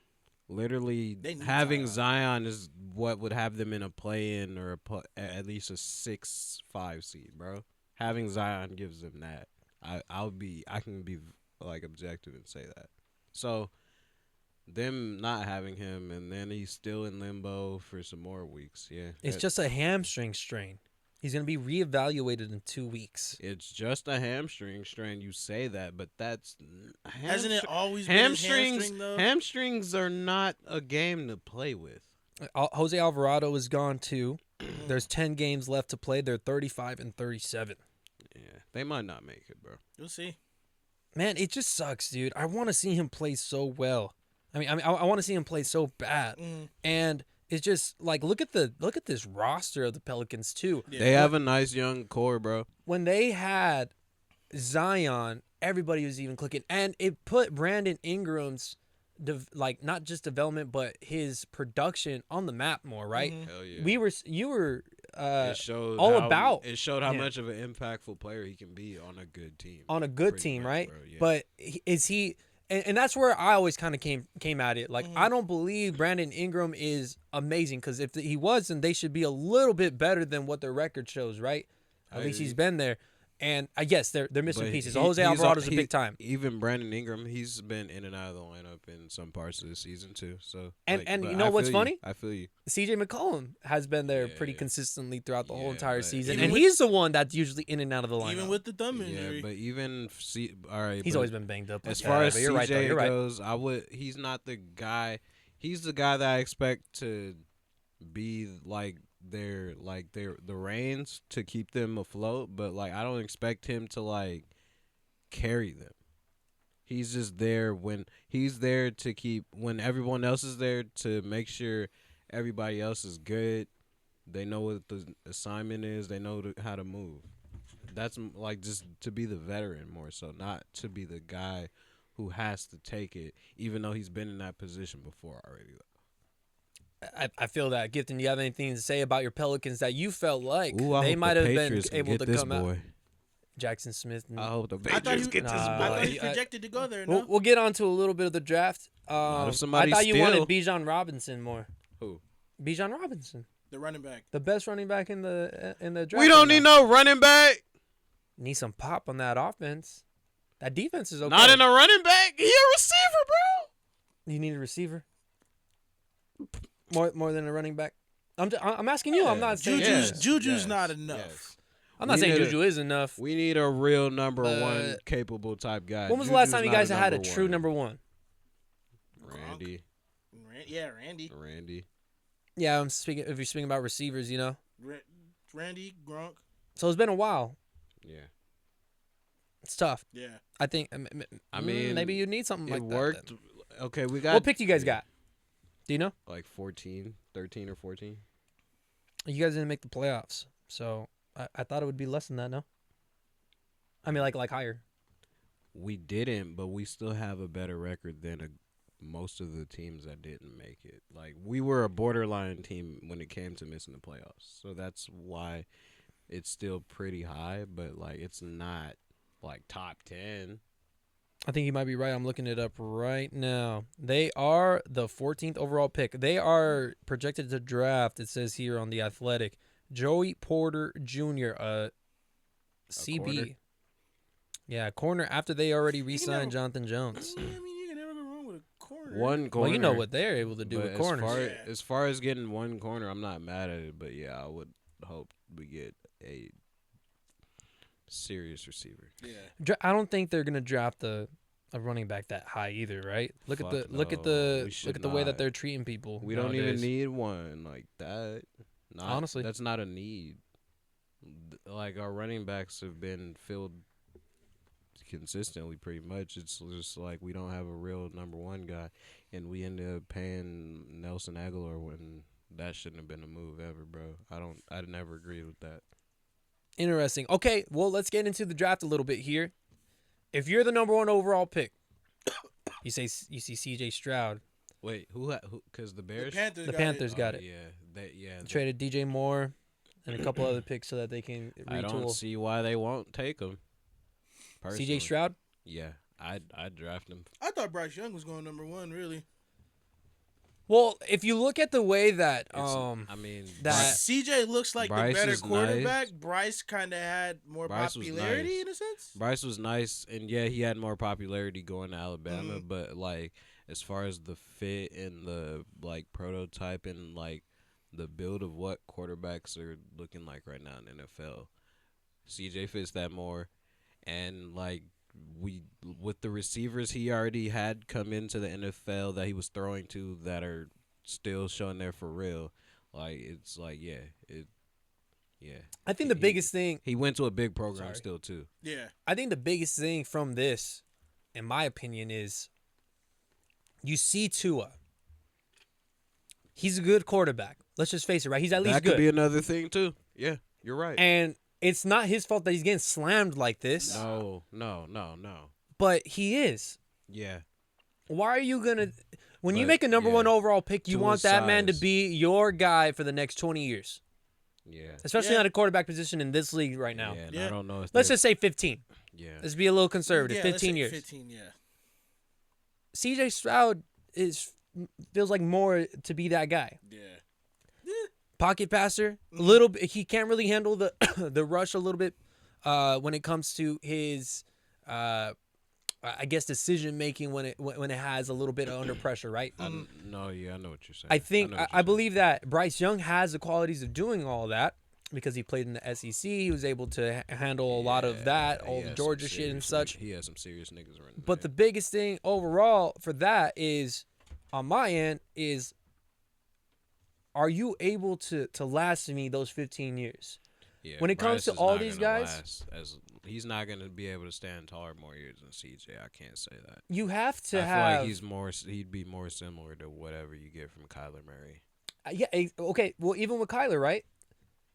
literally They need having Zion. Zion is what would have them in a play-in or at least a 6-5 seed, bro. Having Zion gives them that. I can be like objective and say that. So them not having him and then he's still in limbo for some more weeks. Yeah, It's just a hamstring strain. He's going to be reevaluated in 2 weeks. it's just a hamstring strain. You say that, but that's Hasn't it always been his hamstring, though? Hamstrings are not a game to play with. Jose Alvarado is gone too. There's 10 games left to play. They're 35 and 37. Yeah, they might not make it, bro. You'll see. Man, it just sucks, dude. I want to see him play so well. I want to see him play so bad. And it's just like look at this roster of the Pelicans too. Yeah. They have a nice young core, bro. When they had Zion, everybody was even clicking, and it put Brandon Ingram's not just development but his production on the map more, right? Hell yeah. You were it showed all how, about it showed how him. much of an impactful player he can be on a good team. On a good Pretty team, much, right? bro, yeah. But is he? And that's where I always kind of came at it. Like I don't believe Brandon Ingram is amazing because if he was, then they should be a little bit better than what their record shows, right? At least he's been there. And yes, they're missing But pieces. he- Jose he's Alvarado's a he- big time. Even Brandon Ingram, he's been in and out of the lineup in some parts of the season too. So And but you know I what's feel you. funny? I feel you. CJ McCollum has been there Yeah, pretty yeah. consistently throughout the whole Yeah, entire but season, even and with- he's the one that's usually in and out of the lineup. Even with the thumb injury. Yeah, but even all right. He's but always been banged up. as like far that, as but you're right, though. CJ You're right. goes, he's not the guy. He's the guy that I expect to be the reins to keep them afloat. But like I don't expect him to like carry them. He's just there when he's there to keep when everyone else is there to make sure everybody else is good. They know what the assignment is. They know how to move. That's like just to be the veteran more so, not to be the guy who has to take it, even though he's been in that position before already. I feel that. Gifton, do you have anything to say about your Pelicans that you felt like Ooh, I they hope might the have been Patriots can able get to this come boy. out? Jackson Smith. I hope the I thought Patriots he, get this Nah, I boy. thought he I- projected to go there. No? We'll get on to a little bit of the draft. Not if I somebody thought you steal. wanted Bijan Robinson more. Who? Bijan Robinson, The running back. the best running back in the draft. We don't right need now. no running back. Need some pop on that offense. That defense is okay. Not in a running back. He a receiver, bro. You need a receiver. More than a running back. I'm asking you. I'm not saying Juju's not enough. yes. I'm not We saying need a- Juju is enough. We need a real number But- one capable type guy. When was the last Juju's time you not guys had a number true one. number one? Randy. Randy. Yeah, I'm speaking. If you're speaking about receivers, you know. Randy, Gronk. So it's been a while. Yeah. It's tough. Yeah. I think. I mean, maybe you need something It like that. worked. then. Okay, we got. What pick do you guys got? Do you know? Like 14, 13 or 14. You guys didn't make the playoffs, so I thought it would be less than that. No. I mean, like higher. We didn't, but we still have a better record than most of the teams that didn't make it. Like we were a borderline team when it came to missing the playoffs, so that's why it's still pretty high. But like it's not like top 10. I think you might be right. I'm looking it up right now. They are the 14th overall pick. They are projected to draft. It says here on the Athletic, Joey Porter Jr. CB. corner? Yeah, corner after they already re-signed Jonathan Jones. I mean, you can never go wrong with a corner. One corner. Well, you know what they're able to do but with corners. As far as getting one corner, I'm not mad at it. But yeah, I would hope we get a serious receiver. Yeah. I don't think they're gonna draft a running back that high either, right? Look Fuck at the no, we way should that not. they're treating people. We don't even nowadays. need one like that. Honestly. that's not a need. Like our running backs have been filled consistently, pretty much. It's just like we don't have a real number one guy, and we end up paying Nelson Aguilar when that shouldn't have been a move ever, bro. I'd never agree with that. Interesting. Okay, well, let's get into the draft a little bit here. If you're the number one overall pick, you see C.J. Stroud. Wait, who? Because the Bears. The Panthers. The got Panthers It. got it. Yeah, Traded DJ Moore, and a couple other picks so that they can I don't retool. see why they won't take him. CJ Stroud. Yeah, I'd draft him. I thought Bryce Young was going number 1. Really. Well, if you look at the way that I mean, that CJ looks like Bryce the better is quarterback. nice. Bryce kind of had more Bryce was popularity nice. in a sense. Bryce was nice, and yeah, he had more popularity going to Alabama. But like, as far as the fit and the like prototype and like the build of what quarterbacks are looking like right now in the NFL, CJ fits that more. And like with the receivers he already had come into the NFL that he was throwing to that are still showing there for real, like it's like yeah. I think the biggest thing He went to a big program still too. Yeah. I think the biggest thing from this, in my opinion, is you see Tua. He's a good quarterback. Let's just face it, right? He's at least That good. could be another thing too. Yeah, you're right. And it's not his fault that he's getting slammed like this. No. But he is. Yeah. Why are you going to... When you But, make a number yeah, one overall pick, you to want his that man to size. be your guy for the next 20 years. Yeah. Especially Yeah. at a quarterback position in this league right now. Yeah, and Yeah. I don't know if Let's they're- just say 15. yeah. Let's be a little conservative. Yeah, let's 15 say years. 15, yeah. CJ Stroud feels like more to be that guy. Yeah. Pocket passer, a little bit. He can't really handle the the rush a little bit when it comes to his, I guess, decision making when it has a little bit of under pressure, right? No, yeah, I know what you're saying. I think know what I you're believe that Bryce Young has the qualities of doing all that because he played in the SEC. He was able to handle a lot of saying. that, Yeah, all he the has Georgia some shit and serious such. He has some serious niggas running. But the biggest thing overall for that is, on my end, is are you able to last me those 15 years? When it comes to is all not these gonna guys- last as he's not going to be able to stand taller more years than CJ. I can't say that. You have to I have. feel like he'd be more similar to whatever you get from Kyler Murray. Okay. Well, even with Kyler, right?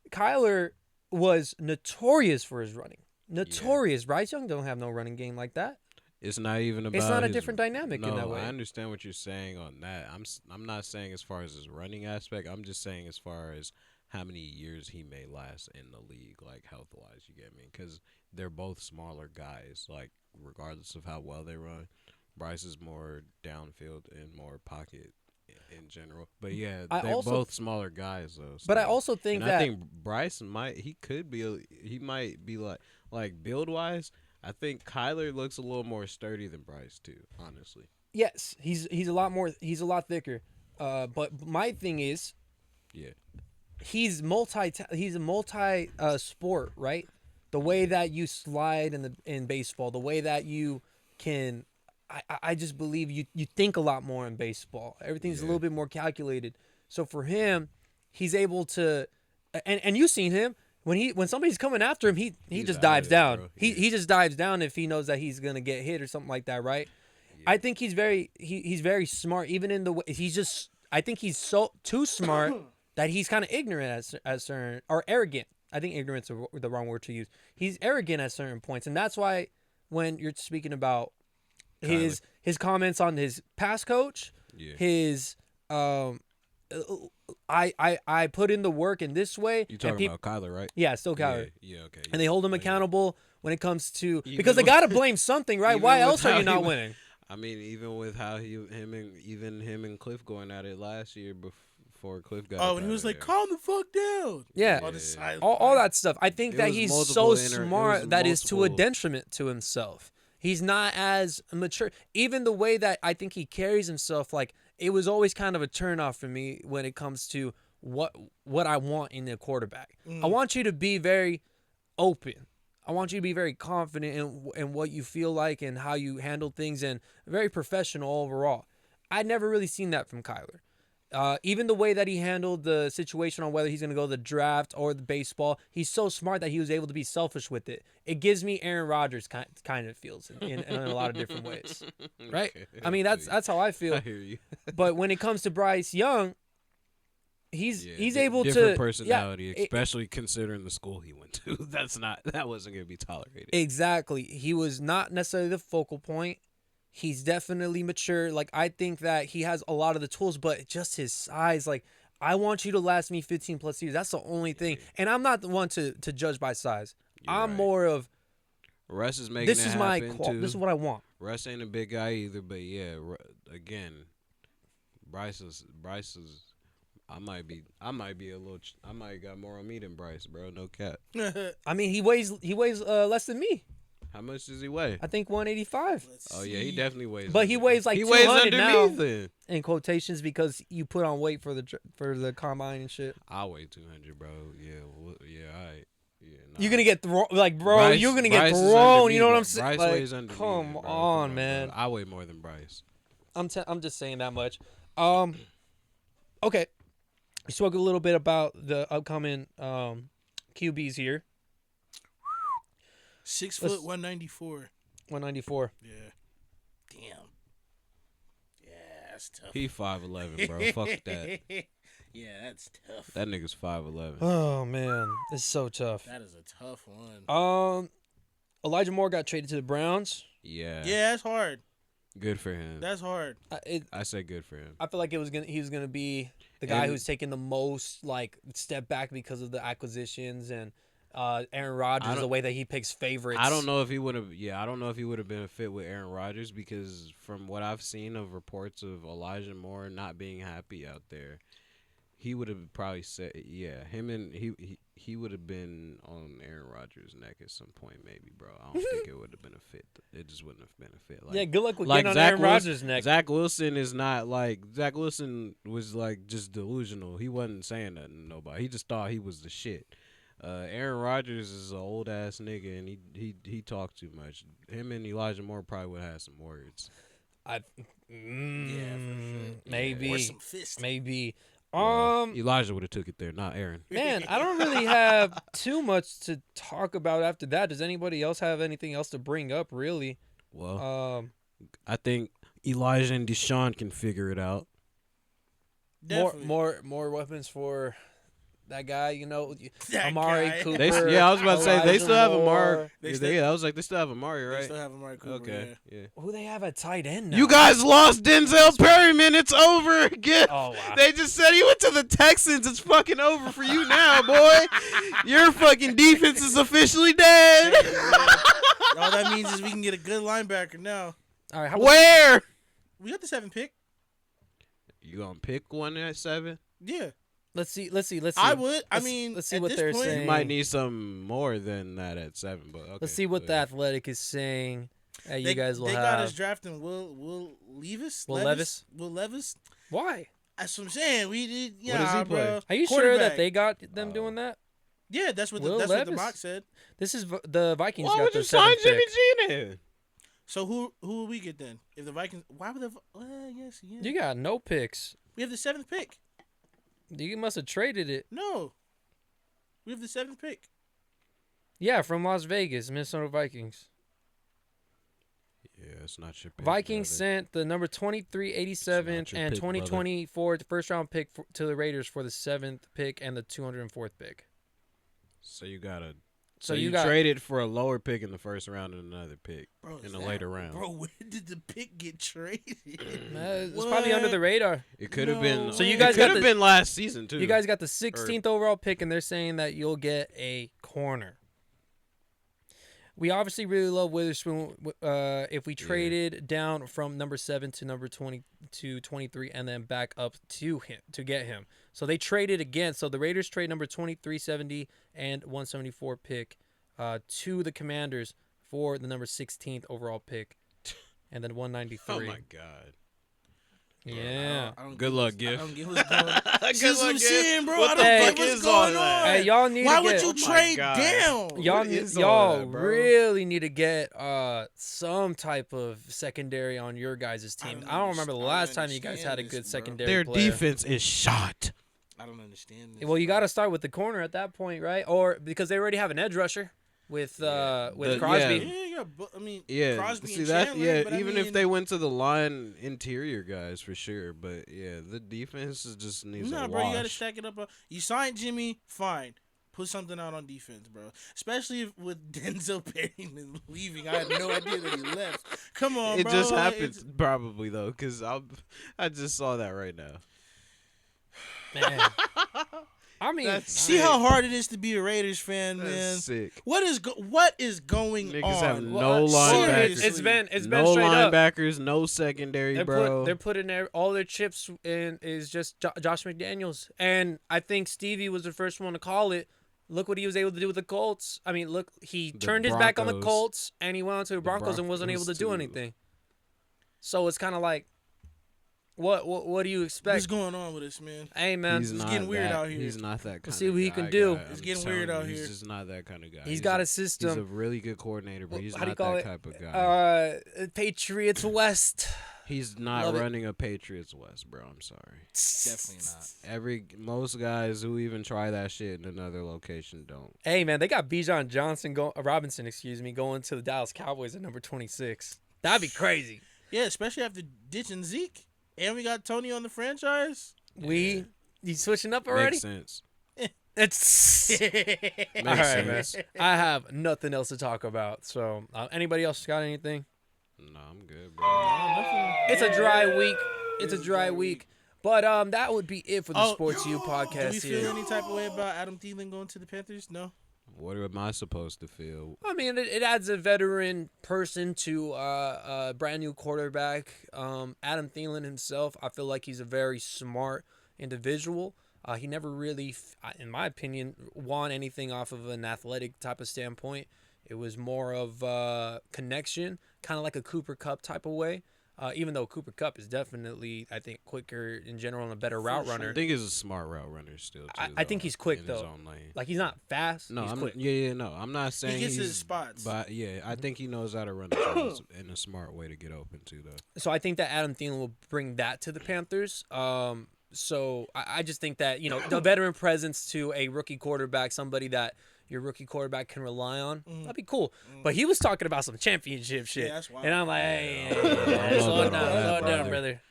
Kyler was notorious for his running. Notorious. Bryce Young don't have no running game like that. It's not even about. It's not a his- different dynamic in no, that way. I understand what you're saying on that. I'm not saying as far as his running aspect. I'm just saying as far as how many years he may last in the league, like health wise. You get me? Because they're both smaller guys. Like regardless of how well they run, Bryce is more downfield and more pocket in general. But yeah, I they're also- both smaller guys though. But I still. also think And that I think Bryce might be like build wise. I think Kyler looks a little more sturdy than Bryce too, honestly. yes, he's a lot thicker. But my thing is, Yeah. he's a multi sport, right? The way that you slide in baseball, the way that you can, I just believe you think a lot more in baseball. Everything's a little bit more calculated. So for him, he's able to, and you've seen him when somebody's coming after him, he He's just out dives of there, down. bro. He just dives down if he knows that he's gonna get hit or something like that, right? I think he's very smart. Even in the way I think he's so too smart that he's kind of ignorant at certain, or arrogant. I think ignorant's the wrong word to use. He's arrogant at certain points, and that's why when you're speaking about his comments on his past coach, Yeah. his I put in the work in this way. You talking about Kyler, right? Yeah, still Kyler. Yeah, okay. And they hold him Yeah. accountable when it comes to Even because they with- got to blame something, right? even Why with else are how you he not was- winning? I mean, even with how him and Cliff going at it last year before Cliff got. Oh, up and he out was of like, there. calm the fuck down. Yeah. On the side. All that stuff. I think It that was he's multiple so it was smart that is to a multiple- detriment to himself. He's not as mature. Even the way that I think he carries himself, like it was always kind of a turnoff for me when it comes to what I want in a quarterback. I want you to be very open. I want you to be very confident in what you feel like and how you handle things, and very professional overall. I'd never really seen that from Kyler. Even the way that he handled the situation on whether he's going to go the draft or the baseball, he's so smart that he was able to be selfish with it. It gives me Aaron Rodgers kind of feels in a lot of different ways, right? Okay, I mean, that's how I feel. I hear you. But when it comes to Bryce Young, he's able different to personality, yeah, especially considering the school he went to. That wasn't gonna be tolerated. exactly. He was not necessarily the focal point. He's definitely mature. Like I think that he has a lot of the tools, but just his size. Like I want you to last me 15 plus years. That's the only thing. And I'm not the one to judge by size. I'm more of Russ is making this it is my happen too. this is what I want. Russ ain't a big guy either, but yeah, again, Bryce is. I might be a little. I might got more on me than Bryce, bro. No cap. I mean, he weighs less than me. How much does he weigh? I think 185. Oh yeah, he definitely weighs. But he weighs like he 200 weighs underneath now. then. In quotations, because you put on weight for the combine and shit. I weigh 200, bro. Yeah, all right. Yeah, nah. You're gonna get thrown, like, bro. Bryce, You're gonna Bryce get is thrown. under You know me, what I'm bro. saying? Bryce Like, weighs under come me, bro. on, man. Bro. I weigh more than Bryce. I'm just saying that much. Okay. We spoke a little bit about the upcoming QBs here. 6 foot 194. 194. Yeah. Damn. Yeah, that's tough. He 5'11", bro. Fuck that. Yeah, that's tough. That nigga's 5'11". Oh man, it's so tough. That is a tough one. Elijah Moore got traded to the Browns. Yeah. Yeah, that's hard. Good for him. That's hard. I say good for him. I feel like he was gonna be the guy who's taking the most like step back because of the acquisitions and Aaron Rodgers, the way that he picks favorites. I don't know if he would have. Yeah, I don't know if he would have been a fit with Aaron Rodgers because from what I've seen of reports of Elijah Moore not being happy out there, he would have probably said, yeah, him and he would have been on Aaron Rodgers' neck at some point, maybe, bro. I don't think it would have been a fit. It just wouldn't have been a fit. Like, yeah, good luck with like getting on Aaron Rodgers' neck. Zach Wilson is not like Zach Wilson was like just delusional. He wasn't saying nothing to nobody. He just thought he was the shit. Aaron Rodgers is an old ass nigga, and he talked too much. Him and Elijah Moore probably would have had some words. Yeah, for sure. Maybe. Or some fist. Maybe. Elijah would have took it there, not Aaron. Man, I don't really have too much to talk about after that. Does anybody else have anything else to bring up, really? Well, I think Elijah and Deshaun can figure it out. Definitely. More weapons for that guy, you know, That Amari guy. Cooper. I was about to say they Elijah still have Moore. Amari. They I was like they still have Amari, right? They still have Amari Cooper. Okay, Yeah. yeah. Who they have at tight end now? You guys lost Denzel Perryman. It's over again. Oh, wow. They just said he went to the Texans. It's fucking over for you now, boy. Your fucking defense is officially dead. All that means is we can get a good linebacker now. All right, how about Where? We got the 7th pick. You gonna pick one at 7? Yeah. let's see. I would. I Let's- mean, let's see at what this they're point, saying. You might need some more than that at 7, but okay. Let's see what the Yeah. Athletic is saying. That you They guys will they have. got us drafting Will Levis. Will Levis? Will Levis. Why? That's what I'm saying. We did. Yeah, does he play? bro. Are you sure that Quarterback. they got them doing that? Yeah, that's what Will that's what the Levis? box said. This is the Vikings Why got would the you sign 7th Jimmy pick. G then? So who will we get then? If the Vikings, why would the? Well, yes, yeah. You got no picks. We have the 7th pick. You must have traded it. No, we have the 7th pick. Yeah, From Las Vegas, Minnesota Vikings. Yeah, it's not your pick. Vikings brother. sent the number 2387 It's not your and pick, 2024 first round pick to the Raiders for the 7th pick and the 204th pick. So you gotta. So So you you got traded for a lower pick in the first round and another pick Bro, in is a that- later round. Bro, when did the pick get traded? It's probably under What? the radar. It could have No been. So you guys it got could have the- been last season too. You guys got the 16th overall pick, and they're saying that you'll get a corner. We obviously really love Witherspoon. If we traded down from number 7 to number 20 to 23, and then back up to him to get him, so they traded again. So the Raiders trade number 2370 and 174 pick to the Commanders for the number 16th overall pick, and then 193. Oh my god. Yeah. I don't Good get luck, what's- Giff. I don't get what's going on. Good See what luck, I'm Giff. saying, bro? What I the don't fuck get what's is all going that? on. Hey, y'all need Why to would get, you Oh my trade God. down? Y'all, What need, is all y'all that, bro? really need to get some type of secondary on your guys' team. don't I don't remember the understand- I last don't time you guys understand had a this, good bro. secondary Their player. defense is shot. I don't understand this. Well, you bro. got to start with the corner at that point, right? Or because they already have an edge rusher with The- Crosby. Yeah, but I mean, Yeah, Crosby see and that. Chandler, Yeah, but I even mean, if they went to the line, interior guys for sure. But yeah, the defense just needs nah, a bro, wash. you gotta stack it up. You signed Jimmy, fine. Put something out on defense, bro. Especially if, with Denzel Perryman leaving. I had no idea that he left. Come on, It bro. just Like, happened probably though, because I just saw that right now. Man. I mean, That's See sick. how hard it is to be a Raiders fan, man. That's sick. What is going Niggas on? have well, no linebackers. it's been no straight up. linebackers, no secondary, bro. They're putting all their chips in is just Josh McDaniels, and I think Stevie was the first one to call it. Look what he was able to do with the Colts. I mean, look, he turned his back on the Broncos. Colts, and he went on to the Broncos and wasn't able to do too. anything. So it's kind of like, what do you expect? What's going on with this, man? Hey man, He's It's not getting weird that- out here. He's not that kind see of what he guy, can do. guy. It's I'm getting telling weird you, out He's here. just not that kind of guy. he's got a He's a system. really good coordinator, but he's How do you not call that it? type of guy. Patriots West. He's not Love it. running a Patriots West, bro. I'm sorry. Definitely not. Most guys who even try that shit in another location don't. Hey man, they got Bijan Robinson, going to the Dallas Cowboys at number 26. That'd be crazy. Yeah, especially after ditching Zeke, and we got Tony on the franchise. You switching up already? Makes sense. It's Makes all right, man. sense. I have nothing else to talk about. So, anybody else got anything? No, I'm good, bro. It's a dry week. It's a dry week. But that would be it for the Sports U Do podcast we feel here. any type of way about Adam Thielen going to the Panthers? No. What am I supposed to feel? I mean, it adds a veteran person to a brand new quarterback. Adam Thielen himself, I feel like he's a very smart individual. He never really, in my opinion, won anything off of an athletic type of standpoint. It was more of connection, kind of like a Cooper Kupp type of way. Even though Cooper Kupp is definitely, I think, quicker in general and a better route runner. I think he's a smart route runner still. Too, I think he's quick in though. His own lane. Like he's not fast. No, he's quick. no. I'm not saying He gets he's, his spots. But yeah, I think he knows how to run the routes in a smart way to get open too, though. So I think that Adam Thielen will bring that to the Panthers. So I just think that, the veteran presence to a rookie quarterback, somebody that your rookie quarterback can rely on, that'd be cool. But he was talking about some championship shit. Yeah, that's wild. And I'm like, hey, Yeah. slow Yeah. down, Brother. brother.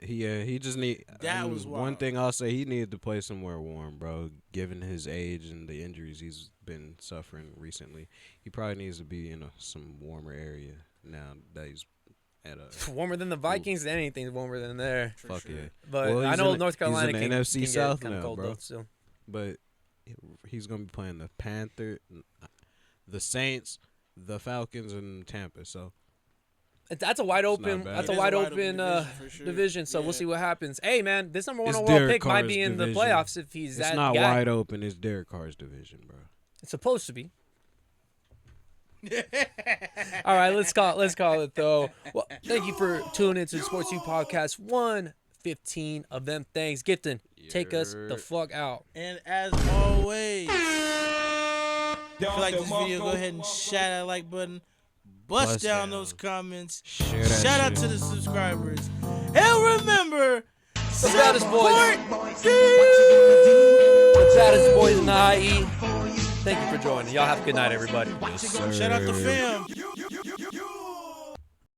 He just need. That was one wild. thing I'll say. He needed to play somewhere warm, bro. Given his age and the injuries he's been suffering recently, he probably needs to be in some warmer area now that he's at a. Warmer than the Vikings, anything's warmer than there. Fuck sure. yeah. But Well, I he's know in- North Carolina he's in the can, NFC can South get kind now, of cold bro. though still. But he's gonna be playing the Panther, the Saints, the Falcons, and Tampa. So That's a wide It's not open. bad. That's It a is a wide wide open open division, for sure. division. So we'll Yeah. see what happens. Hey man, this number one It's overall Derek pick might Carr's be in the division. playoffs if he's it's that not guy. wide open. It's Derek Carr's division, bro. It's supposed to be. All right, let's call it though. Well, thank you for tuning into the Sports U podcast 115 of them things. Gifton, take us the fuck out. And as always, if you like this video, go ahead and shout that like button. Bust down those comments. Share that Shout out shit. to the subscribers. And remember, The baddest boys. support The baddest boys in the IE. Thank you for joining. Y'all have a good night, everybody. Yes, sir. Shout out to fam.